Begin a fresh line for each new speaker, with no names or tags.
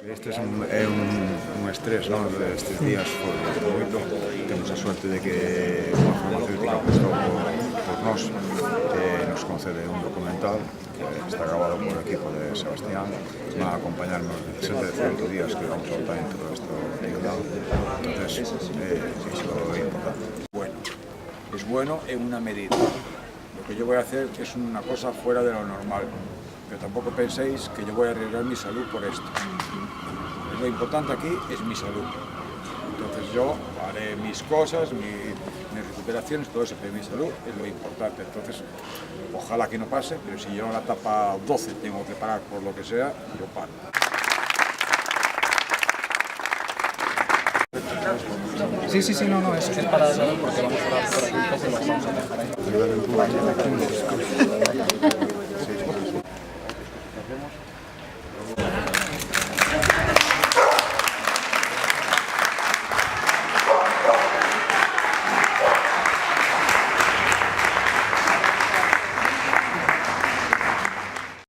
Este é un estrés, non? Estes días foi moito. Temos a suerte de que a farmacéutica apostou por nós, nos concede un documental que está grabado por o equipo de Sebastián, va a acompañarnos 17 días que vamos a estar en todo esto ayudado. Entonces, eso é importante.
Bueno, es bueno en una medida. Lo que yo voy a hacer es una cosa fuera de lo normal, pero tampoco penséis que yo voy a arriesgar mi salud por esto. Lo importante aquí es mi salud. Entonces yo haré mis cosas, mis recuperaciones, todo eso, pero mi salud es lo importante. Entonces, ojalá que no pase, pero si yo a la etapa 12 tengo que parar por lo que sea, yo paro.
Sí, no, es para saber porque vamos a hablar por aquí un poco y lo vamos a dejar ahí.